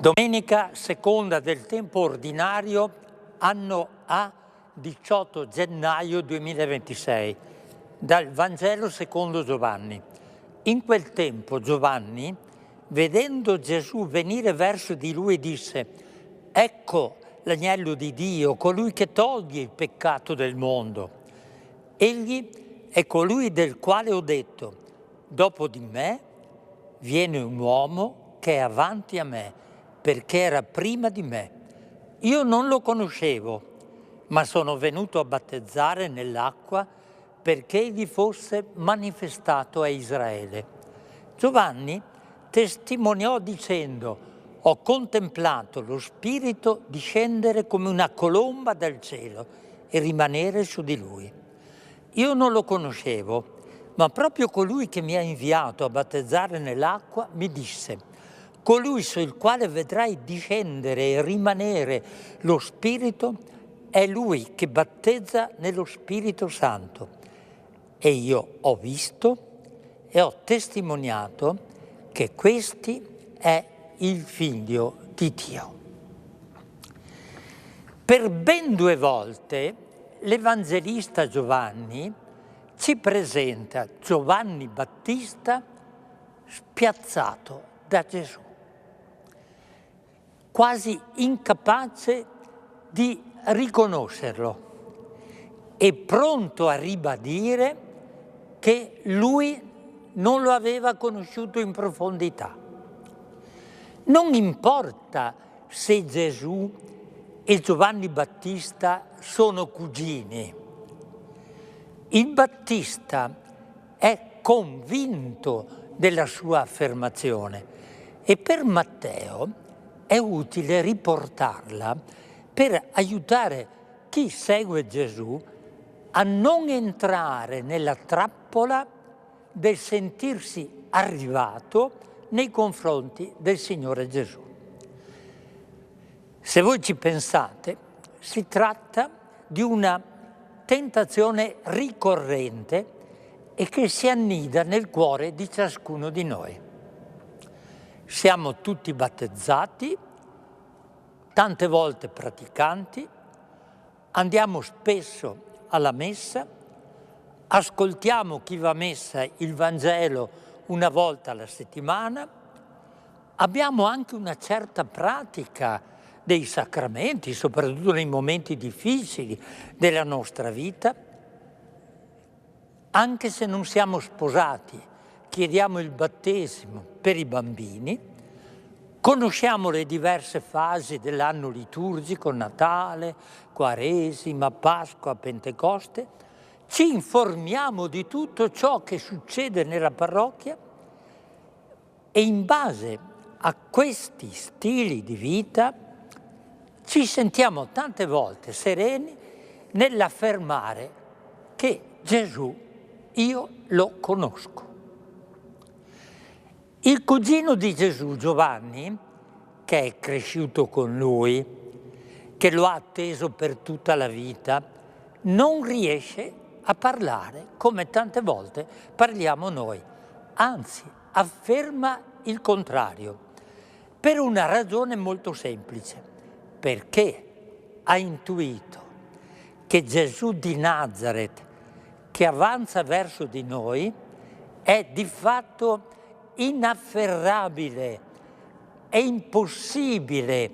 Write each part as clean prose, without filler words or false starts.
Domenica seconda del tempo ordinario, anno A, 18 gennaio 2026, dal Vangelo secondo Giovanni. In quel tempo Giovanni, vedendo Gesù venire verso di lui, disse: «Ecco l'agnello di Dio, colui che toglie il peccato del mondo. Egli è colui del quale ho detto: dopo di me viene un uomo che è avanti a me, perché era prima di me. Io non lo conoscevo, ma sono venuto a battezzare nell'acqua perché egli fosse manifestato a Israele». Giovanni testimoniò dicendo: «Ho contemplato lo Spirito discendere come una colomba dal cielo e rimanere su di lui. Io non lo conoscevo, ma proprio colui che mi ha inviato a battezzare nell'acqua mi disse: colui sul quale vedrai discendere e rimanere lo Spirito è lui che battezza nello Spirito Santo. E io ho visto e ho testimoniato che questi è il Figlio di Dio». Per ben 2 volte l'Evangelista Giovanni ci presenta Giovanni Battista spiazzato da Gesù, quasi incapace di riconoscerlo e pronto a ribadire che lui non lo aveva conosciuto in profondità. Non importa se Gesù e Giovanni Battista sono cugini. Il Battista è convinto della sua affermazione e per Matteo è utile riportarla per aiutare chi segue Gesù a non entrare nella trappola del sentirsi arrivato nei confronti del Signore Gesù. Se voi ci pensate, si tratta di una tentazione ricorrente e che si annida nel cuore di ciascuno di noi. Siamo tutti battezzati, tante volte praticanti, andiamo spesso alla messa, ascoltiamo chi va a messa il Vangelo una volta alla settimana, abbiamo anche una certa pratica dei sacramenti, soprattutto nei momenti difficili della nostra vita. Anche se non siamo sposati, chiediamo il battesimo per i bambini, conosciamo le diverse fasi dell'anno liturgico, Natale, Quaresima, Pasqua, Pentecoste, ci informiamo di tutto ciò che succede nella parrocchia e in base a questi stili di vita ci sentiamo tante volte sereni nell'affermare che Gesù io lo conosco. Il cugino di Gesù, Giovanni, che è cresciuto con lui, che lo ha atteso per tutta la vita, non riesce a parlare come tante volte parliamo noi, anzi afferma il contrario, per una ragione molto semplice, perché ha intuito che Gesù di Nazaret, che avanza verso di noi, è di fatto inafferrabile, è impossibile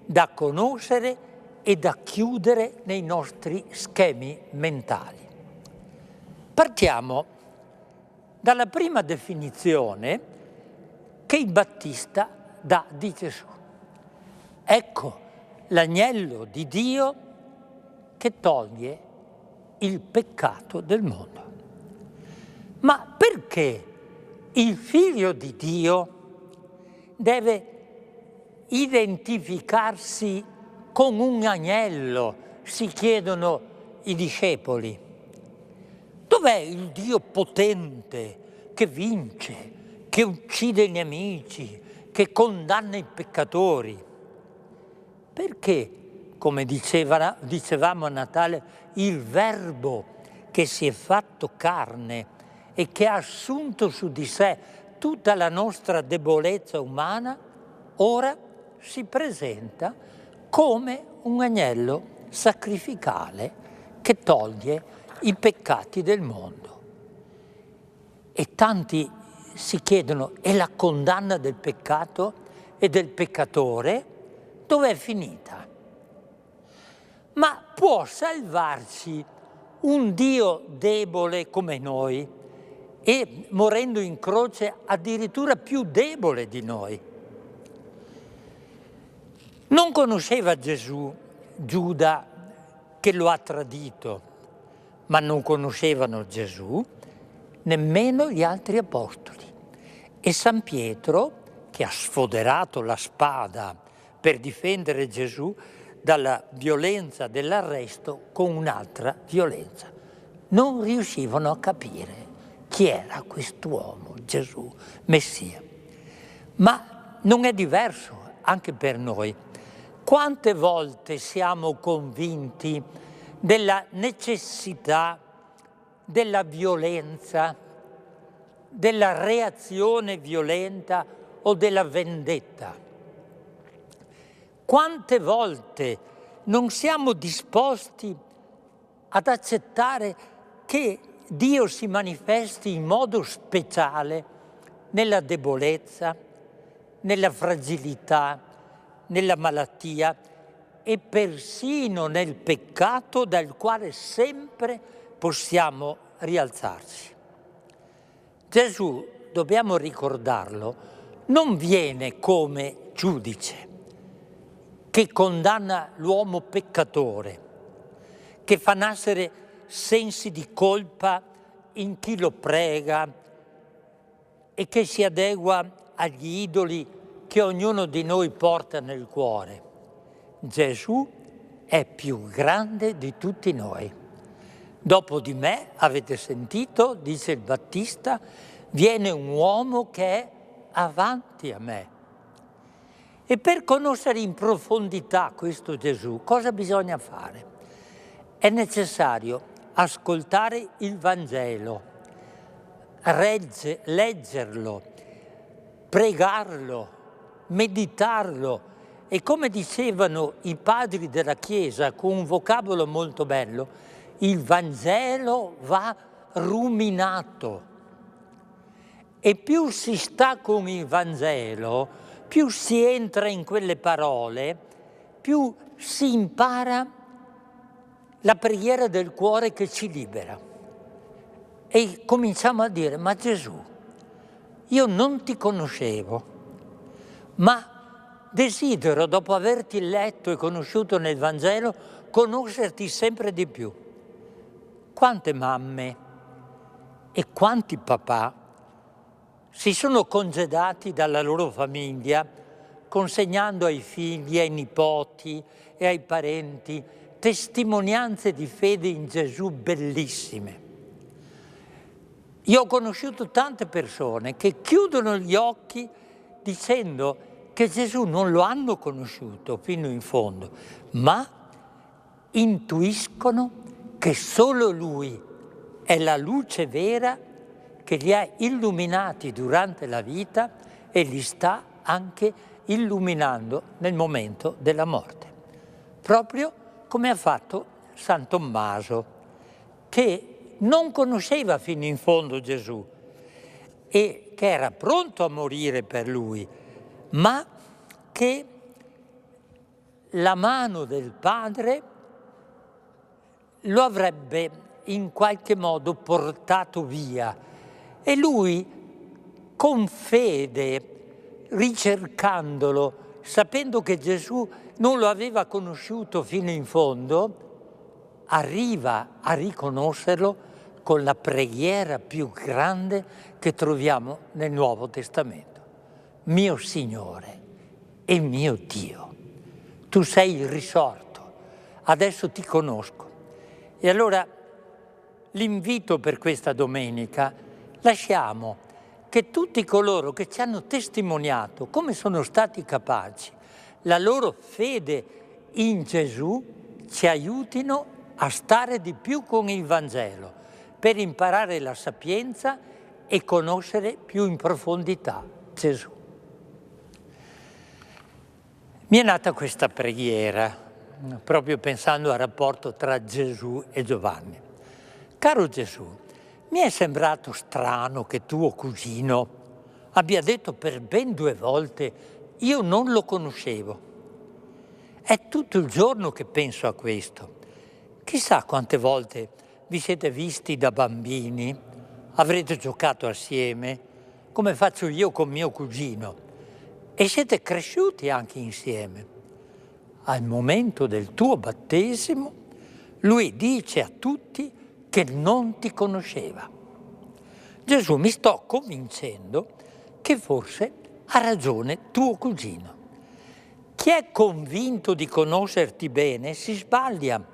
da conoscere e da chiudere nei nostri schemi mentali. Partiamo dalla prima definizione che il Battista dà di Gesù. Ecco l'agnello di Dio che toglie il peccato del mondo. Ma perché il Figlio di Dio deve identificarsi con un agnello, si chiedono i discepoli? Dov'è il Dio potente che vince, che uccide i nemici, che condanna i peccatori? Perché, come dicevamo a Natale, il Verbo che si è fatto carne e che ha assunto su di sé tutta la nostra debolezza umana, ora si presenta come un agnello sacrificale che toglie i peccati del mondo. E tanti si chiedono, e la condanna del peccato e del peccatore dov'è finita? Ma può salvarci un Dio debole come noi e morendo in croce addirittura più debole di noi? Non conosceva Gesù Giuda che lo ha tradito, ma non conoscevano Gesù nemmeno gli altri apostoli. E San Pietro, che ha sfoderato la spada per difendere Gesù dalla violenza dell'arresto con un'altra violenza, non riuscivano a capire chi era quest'uomo, Gesù, Messia. Ma non è diverso anche per noi. Quante volte siamo convinti della necessità della violenza, della reazione violenta o della vendetta? Quante volte non siamo disposti ad accettare che Dio si manifesti in modo speciale nella debolezza, nella fragilità, nella malattia e persino nel peccato dal quale sempre possiamo rialzarci. Gesù, dobbiamo ricordarlo, non viene come giudice che condanna l'uomo peccatore, che fa nascere sensi di colpa in chi lo prega e che si adegua agli idoli che ognuno di noi porta nel cuore. Gesù è più grande di tutti noi. Dopo di me, avete sentito, dice il Battista, viene un uomo che è avanti a me. E per conoscere in profondità questo Gesù, cosa bisogna fare? È necessario ascoltare il Vangelo, leggerlo, pregarlo, meditarlo e, come dicevano i padri della Chiesa con un vocabolo molto bello, il Vangelo va ruminato. E più si sta con il Vangelo, più si entra in quelle parole, più si impara la preghiera del cuore che ci libera. E cominciamo a dire, ma Gesù, io non ti conoscevo, ma desidero, dopo averti letto e conosciuto nel Vangelo, conoscerti sempre di più. Quante mamme e quanti papà si sono congedati dalla loro famiglia, consegnando ai figli, ai nipoti e ai parenti testimonianze di fede in Gesù bellissime. Io ho conosciuto tante persone che chiudono gli occhi dicendo che Gesù non lo hanno conosciuto fino in fondo, ma intuiscono che solo Lui è la luce vera che li ha illuminati durante la vita e li sta anche illuminando nel momento della morte. Proprio come ha fatto San Tommaso, che non conosceva fino in fondo Gesù e che era pronto a morire per Lui, ma che la mano del Padre lo avrebbe in qualche modo portato via. E lui, con fede, ricercandolo, sapendo che Gesù non lo aveva conosciuto fino in fondo, arriva a riconoscerlo con la preghiera più grande che troviamo nel Nuovo Testamento. Mio Signore e mio Dio, tu sei il risorto, adesso ti conosco. E allora l'invito per questa domenica: lasciamo che tutti coloro che ci hanno testimoniato come sono stati capaci, la loro fede in Gesù, ci aiutino a stare di più con il Vangelo, per imparare la sapienza e conoscere più in profondità Gesù. Mi è nata questa preghiera, proprio pensando al rapporto tra Gesù e Giovanni. Caro Gesù, mi è sembrato strano che tuo cugino abbia detto per ben 2 volte io non lo conoscevo. È tutto il giorno che penso a questo. Chissà quante volte vi siete visti da bambini, avrete giocato assieme, come faccio io con mio cugino, e siete cresciuti anche insieme. Al momento del tuo battesimo, lui dice a tutti che non ti conosceva. Gesù, mi sto convincendo che forse ha ragione tuo cugino. Chi è convinto di conoscerti bene si sbaglia,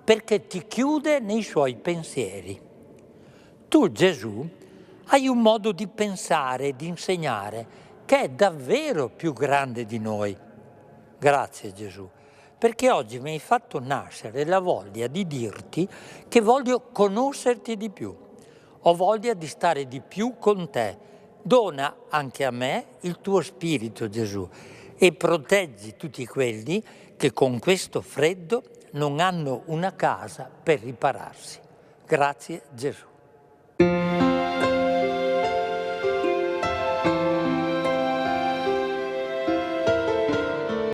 perché ti chiude nei suoi pensieri. Tu, Gesù, hai un modo di pensare e di insegnare che è davvero più grande di noi. Grazie Gesù, perché oggi mi hai fatto nascere la voglia di dirti che voglio conoscerti di più. Ho voglia di stare di più con te. Dona anche a me il tuo spirito, Gesù, e proteggi tutti quelli che con questo freddo non hanno una casa per ripararsi. Grazie Gesù.